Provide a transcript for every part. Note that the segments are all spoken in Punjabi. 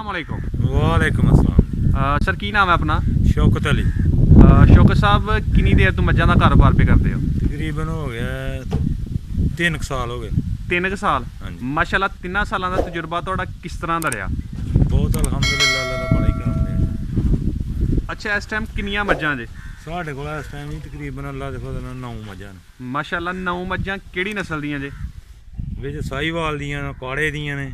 वालेकुम। वालेकुम अस्सलाम। सर की नाम है अपना? शौकत अली। शौकत साहब किन्नी देर तो मज्जां दा कारोबार पे करते हो? तकरीबन हो गया 3 साल हो गए। 3 साल। हाँ जी। माशाल्लाह 3 सालों का तजुर्बा तुहाडा किस तरह दा रहा? बहुत अलहमदुलिल्लाह अल्लाह दा बड़ा ही करम है। अच्छा, इस टाइम किन्नियां मज्जां जे? साढ़े कोल इस टाइम ही तकरीबन अल्लाह दे फजल नाल 9 मज्जां ने। माशाल्लाह 9 मज्जां केड़ी नस्ल दियां जे? विच साहीवाल दियां ने, काड़े दियां ने,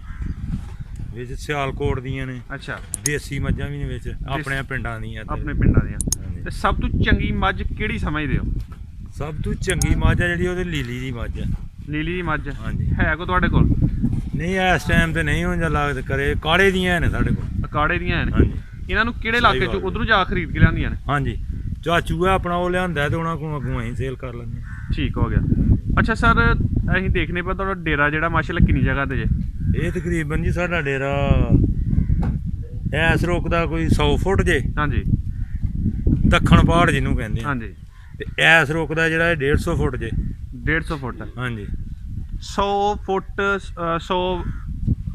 विच सियालकोट दियां ने। अच्छा, देसी मज्जां भी ने विच, अपने पिंडां दियां। अपने पिंडां दियां। हाँ जी। ते सब तो चंगी मज्ज केड़ी समझदे हो? सब तो चंगी मज्ज है जिहड़ी ओहदी लीली दी मज्ज है। नीली दी मज्ज हाँ जी। है को तुहाडे कोल? नहीं इस टाइम ते नहीं हुंदा लागत करे, काड़े दियां ने साढ़े कोल। अकाड़े दियां हाँ हैं। जी। इन्हां नूं केड़े इलाके चों उधरों जा खरीद के लिआंदियां ने? हाँ जी, चाचू है अपना वो लियांदा ते उन्हां कोल अग्गों असीं सेल कर लैंदे हां। ठीक हो गया। अच्छा सर, असीं देखने पर तुहाडा डेरा जेहड़ा माशाल्लाह किन्नी जगह ते जे? ये तकरीबन जी साडा डेरा ऐस रोकदा कोई 100 फुट जे, हाँ जी, दक्खण पहाड़ जिन्हों कहंदे हाँ आ, जी। ते ऐस रोकदा जेहड़ा 150 फुट जे। 150 फुट। हाँ जी। 100 फुट 100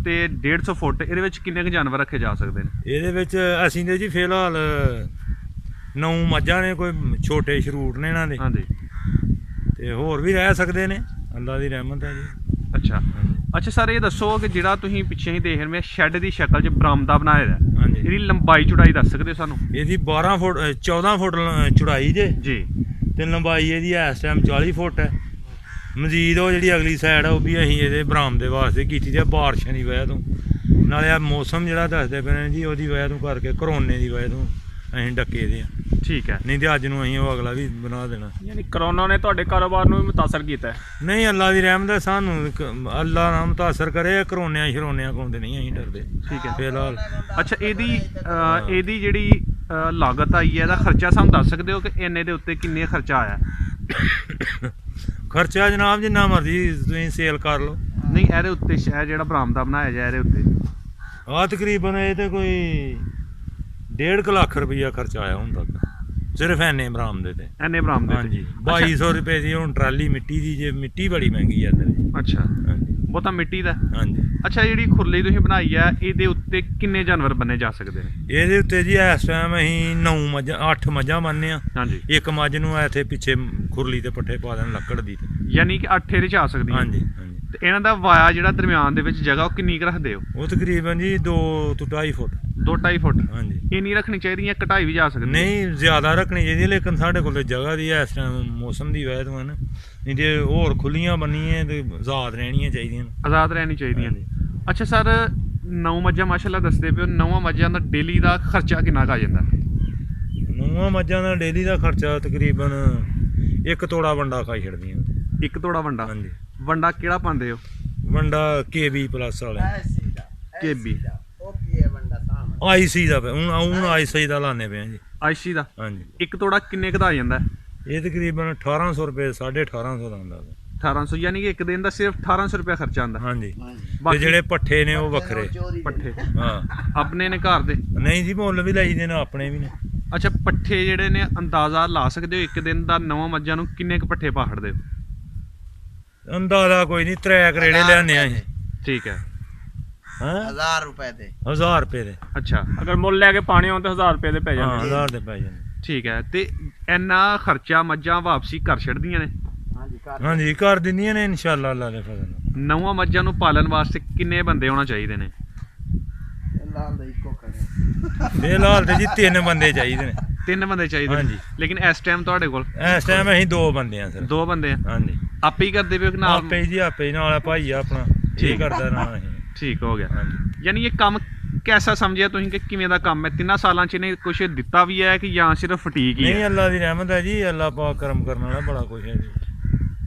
ਤੇ 150 ਫੁੱਟ ਇਹਦੇ ਵਿੱਚ ਕਿੰਨੇ ਕੁ ਜਾਨਵਰ ਰੱਖੇ ਜਾ ਸਕਦੇ ਨੇ? ਇਹਦੇ ਵਿੱਚ ਅਸੀਂ ਤੇ ਜੀ ਫਿਲਹਾਲ 9 ਮੱਝਾਂ ਨੇ, ਕੋਈ ਛੋਟੇ ਸ਼ਰੂਟ ਨੇ ਇਹਨਾਂ ਦੇ, ਹਾਂਜੀ। ਤੇ ਹੋਰ ਵੀ ਰਹਿ ਸਕਦੇ ਨੇ, ਅੱਲਾ ਦੀ ਰਹਿਮਤ ਹੈ ਜੀ। ਅੱਛਾ ਅੱਛਾ ਸਰ, ਇਹ ਦੱਸੋ ਕਿ ਜਿਹੜਾ ਤੁਸੀਂ ਪਿੱਛੇ ਹੀ ਦੇਖ ਰਹੇ ਹੋ ਸ਼ੈੱਡ ਦੀ ਸ਼ਕਲ 'ਚ ਬਰਾਮਦਾ ਬਣਾਇਆ ਦਾ, ਹਾਂਜੀ। ਇਹਦੀ ਲੰਬਾਈ ਚੌੜਾਈ ਦੱਸ ਸਕਦੇ ਹੋ ਸਾਨੂੰ? ਇਹਦੀ 12 ਫੁੱਟ 14 ਫੁੱਟ ਚੌੜਾਈ ਜੇ, ਜੀ। ਤੇ ਲੰਬਾਈ ਇਹਦੀ ਇਸ ਟਾਈਮ 40 ਫੁੱਟ ਹੈ। ਮਜ਼ੀਦ ਉਹ ਜਿਹੜੀ ਅਗਲੀ ਸਾਈਡ ਆ ਉਹ ਵੀ ਅਸੀਂ ਇਹਦੇ ਬਰਾਮਦੇ ਵਾਸਤੇ ਕੀਤੀ ਤੇ ਬਾਰਿਸ਼ਾਂ ਦੀ ਵਜ੍ਹਾ ਤੋਂ, ਨਾਲੇ ਆ ਮੌਸਮ ਜਿਹੜਾ ਦੱਸਦੇ ਪਏ ਨੇ ਜੀ ਉਹਦੀ ਵਜ੍ਹਾ ਤੋਂ ਕਰਕੇ, ਕਰੋਨੇ ਦੀ ਵਜ੍ਹਾ ਤੋਂ ਅਸੀਂ ਡੱਕੇ ਦੇ ਆ। ਠੀਕ ਹੈ। ਨਹੀਂ ਤੇ ਅੱਜ ਨੂੰ ਅਸੀਂ ਉਹ ਅਗਲਾ ਵੀ ਬਣਾ ਦੇਣਾ। ਯਾਨੀ ਕਰੋਨਾ ਨੇ ਤੁਹਾਡੇ ਕਾਰੋਬਾਰ ਨੂੰ ਵੀ ਮੁਤਾਸਰ ਕੀਤਾ ਹੈ? ਨਹੀਂ, ਅੱਲਾ ਦੀ ਰਹਿਮਤ ਹੈ, ਸਾਨੂੰ ਅੱਲਾ ਨਾ ਮੁਤਾਸਰ ਕਰੇ, ਕਰੋਨਿਆਂ ਸ਼ਰੋਨਿਆਂ ਕੋਲ ਤੇ ਨਹੀਂ ਅਸੀਂ ਡਰਦੇ। ਠੀਕ ਹੈ ਫਿਲਹਾਲ। ਅੱਛਾ, ਇਹਦੀ ਜਿਹੜੀ ਲਾਗਤ ਆਈ ਹੈ, ਇਹਦਾ ਖਰਚਾ ਸਾਨੂੰ ਦੱਸ ਸਕਦੇ ਹੋ ਕਿ ਇੰਨੇ ਦੇ ਉੱਤੇ ਕਿੰਨੇ ਖਰਚਾ ਆਇਆ? ਖਰਚਾ ਜਨਾਬ ਜਿੰਨਾ ਮਰਜ਼ੀ ਤੁਸੀਂ ਸੇਲ ਕਰ ਲਓ। ਨਹੀਂ, ਇਹਦੇ ਉੱਤੇ ਜਿਹੜਾ ਬਰਾਮਦਾ ਬਣਾਇਆ ਜਾਏ ਇਹਦੇ ਉੱਤੇ ਆ ਤਕਰੀਬਨ ਇਹ ਤੇ ਕੋਈ 1.5 ਲੱਖ ਰੁਪਈਆ ਖਰਚਾ ਆਇਆ ਹੁਣ ਤੱਕ, ਸਿਰਫ ਐਨੇ ਬਰਾਮਦੇ ਤੇ। ਐਨੇ ਬਰਾਮਦੇ? ਹਾਂਜੀ। 2200 ਰੁਪਏ ਦੀ ਹੁਣ ਟਰਾਲੀ ਮਿੱਟੀ ਦੀ, ਜੇ ਮਿੱਟੀ ਬੜੀ ਮਹਿੰਗੀ ਹੈ ਇੱਧਰ। ਅੱਛਾ, ਹਾਂਜੀ। ਬਹੁਤਾ ਮਿੱਟੀ ਦਾ? ਹਾਂਜੀ। ਅੱਛਾ, ਜਿਹੜੀ ਖੁਰਲੀ ਤੁਸੀਂ ਬਣਾਈ ਆ ਇਹਦੇ ਉੱਤੇ ਕਿੰਨੇ ਜਾਨਵਰ ਬੰਨੇ ਜਾ ਸਕਦੇ ਨੇ? ਇਹਦੇ ਉੱਤੇ ਜੀ ਇਸ ਟਾਈਮ ਅਸੀਂ 9 ਮੱਝਾਂ 8 ਮੱਝਾਂ ਬੰਨ੍ਹੇ ਆ। ਹਾਂਜੀ। ਇੱਕ ਮੱਝ ਨੂੰ ਇੱਥੇ ਪਿੱਛੇ ਖੁਰਲੀ ਤੇ ਪੱਠੇ ਪਾ ਦੇਣ ਲੱਕੜ ਦੀ ਤੇ। ਯਾਨੀ ਕਿ 8 ਇਹਦੇ ਚ ਆ ਸਕਦੀਆਂ? ਹਾਂਜੀ ਹਾਂਜੀ। ਤੇ ਇਹਨਾਂ ਦਾ ਵਾਇਆ ਜਿਹੜਾ ਦਰਮਿਆਨ ਦੇ ਵਿੱਚ ਜਗ੍ਹਾ ਉਹ ਕਿੰਨੀ ਕੁ ਰੱਖਦੇ ਹੋ? ਉਹ ਤਕਰੀਬਨ ਜੀ 2 ਤੋਂ 2.5 ਫੁੱਟ। 2-2.5 ਫੁੱਟ? ਹਾਂਜੀ। ਇੰਨੀ ਰੱਖਣੀ ਚਾਹੀਦੀ ਹੈ, ਘਟਾਈ ਵੀ ਜਾ ਸਕਦੀ ਹੈ? ਨਹੀਂ, ਜ਼ਿਆਦਾ ਰੱਖਣੀ ਚਾਹੀਦੀ ਹੈ, ਲੇਕਿਨ ਸਾਡੇ ਕੋਲ ਜਗ੍ਹਾ ਦੀ ਇਸ ਟਾਈਮ ਮੌਸਮ ਦੀ ਵਜ੍ਹਾ ਤੋਂ ਹੈ ਨਾ, ਨਹੀਂ ਜੇ ਹੋਰ ਖੁੱਲੀਆਂ ਬੰਨੀਆਂ ਤੇ ਆਜ਼ਾਦ ਰਹਿਣੀਆਂ ਚਾਹੀਦੀਆਂ ਨੇ। ਆਜ਼ਾਦ ਰਹਿਣੀ ਚਾਹੀਦੀਆਂ। ਅੱਛਾ ਸਰ, 9 ਮੱਝਾਂ ਮਾਸ਼ਾਅੱਲਾ ਦੱਸਦੇ ਪਿਓ, 9 ਮੱਝਾਂ ਦਾ ਡੇਲੀ ਦਾ ਖਰਚਾ ਕਿੰਨਾ ਕੁ ਆ ਜਾਂਦਾ? 9 ਮੱਝਾਂ ਦਾ ਡੇਲੀ ਦਾ ਖਰਚਾ ਤਕਰੀਬਨ 1 ਤੋੜਾ ਵੰਡਾ ਖਾਈ ਛੱਡਦੀਆਂ। 1 ਤੋੜਾ ਵੰਡਾ? ਹਾਂਜੀ। ਵੰਡਾ ਕਿਹੜਾ ਪਾਉਂਦੇ ਹੋ? ਵੰਡਾ KB ਪਲੱਸ ਵਾਲੇ। KB IC ਦਾ ਹੁਣ IC ਦਾ ਲਾਉਂਦੇ ਪਏ ਜੀ। IC ਦਾ? ਹਾਂਜੀ। 1 ਤੋੜਾ ਕਿੰਨੇ ਕੁ ਦਾ ਆ ਜਾਂਦਾ? ਇਹ ਤਕਰੀਬਨ 1800 ਰੁਪਏ, 1850 ਦਾ ਆਉਂਦਾ। 1800? ਯਾਨੀ ਕਿ ਇੱਕ ਦਿਨ ਦਾ ਸਿਰਫ 1800 ਰੁਪਏ ਖਰਚਾ ਆਉਂਦਾ? ਹਾਂਜੀ। ਤੇ ਬਾਕੀ ਜਿਹੜੇ ਪੱਠੇ ਨੇ ਉਹ ਵੱਖਰੇ। ਪੱਠੇ ਹਾਂ। ਆਪਣੇ ਨੇ ਘਰ ਦੇ? ਨਹੀਂ ਜੀ, ਮੁੱਲ ਵੀ ਲਾਈਦੇ ਨੇ, ਆਪਣੇ ਵੀ ਨੇ। ਅੱਛਾ, ਪੱਠੇ ਜਿਹੜੇ ਨੇ ਅੰਦਾਜ਼ਾ ਲਾ ਸਕਦੇ ਹੋ ਇੱਕ ਦਿਨ ਦਾ 9 ਮੱਝਾਂ ਨੂੰ ਕਿੰਨੇ ਕੁ ਪੱਠੇ ਪਾਹੜਦੇ ਹੋ? ਅੰਦਾਜ਼ਾ ਕੋਈ ਨਹੀਂ, 3 ਕਰੇੜੇ ਲਿਆਉਂਦੇ ਆ ਅਸੀਂ। ਠੀਕ ਹੈ। ਹਾਂ, 1000 ਰੁਪਏ ਦੇ। 1000 ਰੁਪਏ ਦੇ। ਅੱਛਾ, ਅਗਰ ਮੁੱਲ ਲੈ ਕੇ ਪਾਣੇ ਹੋਣ ਤਾਂ 1000 ਰੁਪਏ ਦੇ ਪੈ ਹਾਂ, ਜਾਂਦੇ? 1000 ਦੇ ਪੈ ਜਾਂਦੇ। ਠੀਕ ਹੈ। ਤੇ ਇੰਨਾ ਖਰਚਾ ਮੱਝਾਂ ਵਾਪਸੀ ਕਰ ਛੱਡਦੀਆਂ ਨੇ? ਹਾਂਜੀ, ਕਰ ਦਿੰਦੀਆਂ ਨੇ ਇਨਸ਼ਾਅੱਲਾ ਅੱਲਾ ਦੇ ਫਜ਼ਲ ਨਾਲ। 9 ਮੱਝਾਂ ਨੂੰ ਪਾਲਣ ਵਾਸਤੇ ਕਿੰਨੇ ਬੰਦੇ ਹੋਣਾ ਚਾਹੀਦੇ ਨੇ? ਫਿਲਹਾਲ ਤੇ ਜੀ 3 ਬੰਦੇ ਚਾਹੀਦੇ ਨੇ। 3 ਬੰਦੇ ਚਾਹੀਦੇ ਨੇ? ਹਾਂਜੀ। ਲੇਕਿਨ ਇਸ ਟਾਈਮ ਤੁਹਾਡੇ ਕੋਲ? ਇਸ ਟਾਈਮ ਅਸੀਂ 2 ਬੰਦੇ ਆ ਸਰ। 2 ਬੰਦੇ ਆ? ਹਾਂਜੀ। ਆਪੇ ਹੀ ਕਰਦੇ ਪਿਓ ਕਿ ਨਾਲ? ਆਪੇ ਜੀ, ਆਪੇ ਹੀ ਨਾਲ ਭਾਈ ਆ ਆਪਣਾ ਠੀਕ ਕਰਦਾ ਨਾਲ ਅਸੀਂ। ਠੀਕ ਹੋ ਗਿਆ। ਹਾਂਜੀ। ਯਾਨੀ ਇਹ ਕੰਮ ਕੈਸਾ ਸਮਝਿਆ ਤੁਸੀਂ ਕਿ ਕਿਵੇਂ ਦਾ ਕੰਮ ਹੈ? 3 ਸਾਲਾਂ 'ਚ ਇਹਨੇ ਕੁਛ ਦਿੱਤਾ ਵੀ ਹੈ ਕਿ ਜਾਂ ਸਿਰਫ ਫਟੀਕ ਹੀ ਨਹੀਂ, ਹੈ? ਅੱਲਾ ਦੀ ਰਹਿਮਤ ਹੈ ਜੀ, ਅੱਲਾ ਪਾਕ ਕਰਮ ਕਰਨ ਵਾਲਾ ਬੜਾ ਕੁਛ ਹੈ ਜੀ।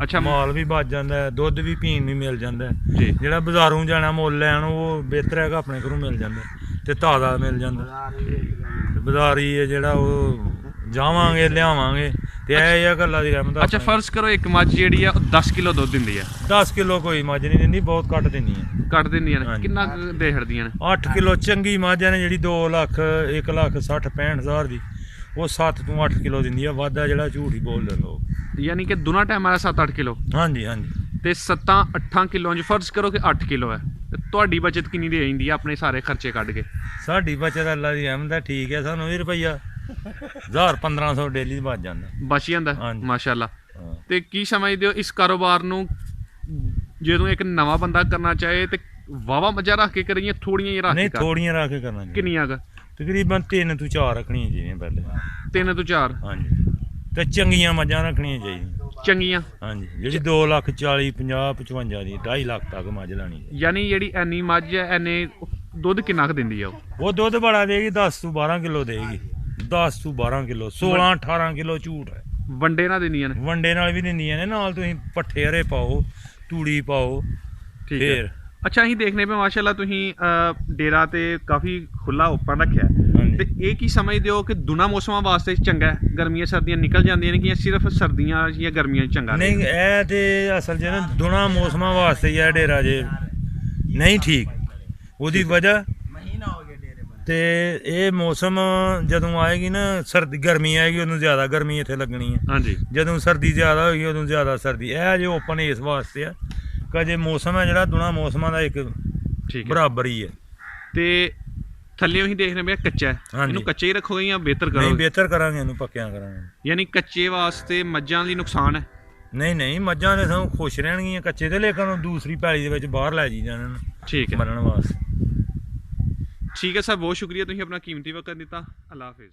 ਅੱਛਾ। ਮਾਲ ਵੀ ਬਚ ਜਾਂਦਾ ਹੈ, ਦੁੱਧ ਵੀ ਪੀਣ ਨੂੰ ਮਿਲ ਜਾਂਦਾ ਹੈ। ਜੀ। ਜਿਹੜਾ ਬਾਜ਼ਾਰੋਂ ਜਾਣਾ ਮੁੱਲ ਲੈਣ ਉਹ ਬਿਹਤਰ ਹੈਗਾ ਆਪਣੇ ਘਰੋਂ ਮਿਲ ਜਾਂਦਾ ਤੇ ਤਾਜ਼ਾ ਮਿਲ ਜਾਂਦਾ। ਤੇ ਬਾਜ਼ਾਰੀ ਹੈ ਜਿਹੜਾ ਉਹ ਜਾਵਾਂਗੇ ਲਿਆਵਾਂਗੇ ਤੇ ਇਹ ਆ ਅੱਲਾ ਦੀ ਰਹਿਮਤ। ਅੱਛਾ, ਫਰਜ਼ ਕਰੋ ਇੱਕ ਮੱਝ ਜਿਹੜੀ ਆ ਉਹ 10 ਕਿਲੋ ਦੁੱਧ ਦਿੰਦੀ ਆ। 10 ਕਿਲੋ ਕੋਈ ਮੱਝ ਨਹੀਂ ਦਿੰਦੀ, ਬਹੁਤ ਘੱਟ ਦਿੰਦੀ ਹੈ। ਕੱਢ ਦਿੰਦੀਆਂ ਨੇ? ਹਾਂਜੀ। ਕਿੰਨਾ ਕੁ ਦੇ ਛੱਡਦੀਆਂ ਨੇ? 8 ਕਿਲੋ ਚੰਗੀ ਮੱਝ ਨੇ ਜਿਹੜੀ 2 ਲੱਖ 1 ਲੱਖ 60 65 ਹਜ਼ਾਰ ਦੀ, ਉਹ 7 ਤੋਂ 8 ਕਿਲੋ ਦਿੰਦੀ ਆ। ਵਾਧਾ ਜਿਹੜਾ ਝੂਠ ਹੀ ਬੋਲਦੇ ਲੋਕ। ਯਾਨੀ ਕਿ ਦੋਨਾਂ ਟਾਈਮਾਂ ਦਾ 7-8 ਕਿਲੋ? ਹਾਂਜੀ ਹਾਂਜੀ। ਤੇ 7-8 ਕਿਲੋ 'ਚ ਫਰਜ਼ ਕਰੋ ਕਿ 8 ਕਿਲੋ ਹੈ, ਤੁਹਾਡੀ ਬਚਤ ਕਿੰਨੀ ਦੀ ਜਾਂਦੀ ਆ ਆਪਣੇ ਸਾਰੇ ਖਰਚੇ ਕੱਢ ਕੇ? ਸਾਡੀ ਬਚਤ ਅੱਲਾ ਦੀ ਰਹਿਮਤ ਹੈ ਠੀਕ ਹੈ, ਸਾਨੂੰ 20 ਰੁਪਈਆ 1000-1500 ਡੇਲੀ ਬਚ ਜਾਂਦਾ। ਬਚ ਜਾਂਦਾ ਹਾਂਜੀ। ਮਾਸ਼ਾਅੱਲਾ। ਹਾਂ। ਤੇ ਕੀ ਸਮਝਦੇ ਹੋ ਇਸ ਕਾਰੋਬਾਰ ਨੂੰ ਜਦੋਂ ਇੱਕ ਨਵਾਂ ਬੰਦਾ ਕਰਨਾ ਚਾਹੇ ਤੇ ਵਾਵਾ ਮੱਝਾਂ ਰੱਖ ਕੇ ਕਰੀਏ, ਥੋੜੀਆਂ ਹੀ ਰੱਖ ਨਹੀਂ ਕੇ ਥੋੜੀਆਂ ਰੱਖ ਕੇ ਕਰਨਾ ਚਾਹੀਦਾ। ਕਿੰਨੀਆਂ ਕੁ? ਤਕਰੀਬਨ 3 ਤੋਂ 4 ਰੱਖਣੀਆਂ ਚਾਹੀਦੀਆਂ ਪਹਿਲੇ। 3 ਤੋਂ 4? ਹਾਂਜੀ। ਤੇ ਚੰਗੀਆਂ ਮੱਝਾਂ ਰੱਖਣੀਆਂ ਚਾਹੀਦੀਆਂ। ਚੰਗੀਆਂ? ਹਾਂਜੀ, ਜਿਹੜੀ 2,40,50 55 ਦੀ 2.5 ਲੱਖ ਤੱਕ ਮੱਝ ਲੈਣੀ ਚਾਹੀਦੀ। ਯਾਨੀ ਜਿਹੜੀ ਐਨੀ ਮੱਝ ਹੈ ਐਨੇ ਦੁੱਧ ਕਿੰਨਾ ਕੁ ਦਿੰਦੀ ਆ ਉਹ? ਉਹ ਦੁੱਧ ਬੜਾ ਦੇਗੀ, 10 ਤੋਂ 12 ਕਿਲੋ ਦੇਗੀ। 10 ਤੋਂ 12 ਕਿਲੋ, 16-18 ਕਿਲੋ ਝੂਠ ਹੈ। ਵੰਡੇ ਨਾਲ ਦਿੰਦੀਆਂ ਨੇ? ਵੰਡੇ ਨਾਲ ਵੀ ਦਿੰਦੀਆਂ ਨੇ, ਨਾਲ ਤੁਸੀਂ ਪੱਠੇ ਹਰੇ ਪਾਓ, ਤੂੜੀ ਪਾਓ। ਠੀਕ ਹੈ। ਫੇਰ ਅੱਛਾ, ਅਸੀਂ ਦੇਖਨੇ ਪਏ ਮਾਸ਼ਾਅੱਲਾ ਤੁਸੀਂ ਡੇਰਾ ਤੇ ਕਾਫੀ ਖੁੱਲਾ ਓਪਨ ਰੱਖਿਆ ਹੈ। ਹਾਂਜੀ। ਤੇ ਇਹ ਕੀ ਸਮਝਦੇ ਹੋ ਕਿ ਦੋਨਾਂ ਮੌਸਮਾਂ ਵਾਸਤੇ ਚੰਗਾ ਹੈ? ਗਰਮੀਆਂ ਸਰਦੀਆਂ ਨਿਕਲ ਜਾਂਦੀਆਂ ਨੇ ਕਿ ਸਿਰਫ ਸਰਦੀਆਂ ਜਾਂ ਗਰਮੀਆਂ 'ਚ ਚੰਗਾ ਨਹੀਂ, ਇਹ ਤੇ ਅਸਲ 'ਚ ਨਾ ਦੋਨਾਂ ਮੌਸਮਾਂ ਵਾਸਤੇ ਹੀ ਹੈ ਡੇਰਾ ਜੇ ਨਹੀਂ ਠੀਕ। ਉਹਦੀ ਵਜ੍ਹਾ ਤੇ ਇਹ ਮੌਸਮ ਜਦੋਂ ਆਏਗੀ ਨਾ, ਸਰਦੀ ਗਰਮੀ ਆਏਗੀ, ਉਦੋਂ ਜ਼ਿਆਦਾ ਗਰਮੀ ਇੱਥੇ ਲੱਗਣੀ ਹੈ। ਹਾਂਜੀ। ਜਦੋਂ ਸਰਦੀ ਜ਼ਿਆਦਾ ਹੋਏਗੀ ਉਦੋਂ ਜ਼ਿਆਦਾ ਸਰਦੀ। ਇਹ ਜੇ ਓਪਨ ਇਸ ਵਾਸਤੇ ਆ ਕਿ ਜੇ ਮੌਸਮ ਹੈ ਜਿਹੜਾ ਦੋਨਾਂ ਮੌਸਮਾਂ ਦਾ ਇੱਕ ਠੀਕ ਹੈ, ਬਰਾਬਰ ਹੀ ਹੈ। ਤੇ ਥੱਲੇ ਅਸੀਂ ਦੇਖ ਰਹੇ ਪਏ ਕੱਚਾ ਹੈ, ਹਾਂਜੀ। ਇਹਨੂੰ ਕੱਚੇ ਹੀ ਰੱਖੋਗੇ ਜਾਂ ਬਿਹਤਰ ਨਹੀਂ, ਕਰੋਗੇ? ਬਿਹਤਰ ਕਰਾਂਗੇ, ਇਹਨੂੰ ਪੱਕਿਆਂ ਕਰਾਂਗੇ। ਯਾਨੀ ਕੱਚੇ ਵਾਸਤੇ ਮੱਝਾਂ ਲਈ ਨੁਕਸਾਨ ਹੈ? ਨਹੀਂ, ਮੱਝਾਂ ਦੇ ਸਗੋਂ ਖੁਸ਼ ਰਹਿਣਗੀਆਂ ਕੱਚੇ ਤੇ, ਲੇਕਿਨ ਦੂਸਰੀ ਪੈਲੀ ਦੇ ਵਿੱਚ ਬਾਹਰ ਲੈ ਜੀ ਜਾਣ ਠੀਕ ਹੈ, ਬੰਨਣ ਵਾਸਤੇ। ਠੀਕ ਹੈ ਸਰ, ਬਹੁਤ ਸ਼ੁਕਰੀਆ, ਤੁਸੀਂ ਆਪਣਾ ਕੀਮਤੀ ਵਕਤ ਦਿੱਤਾ। ਅੱਲਾ ਹਾਫਿਜ਼।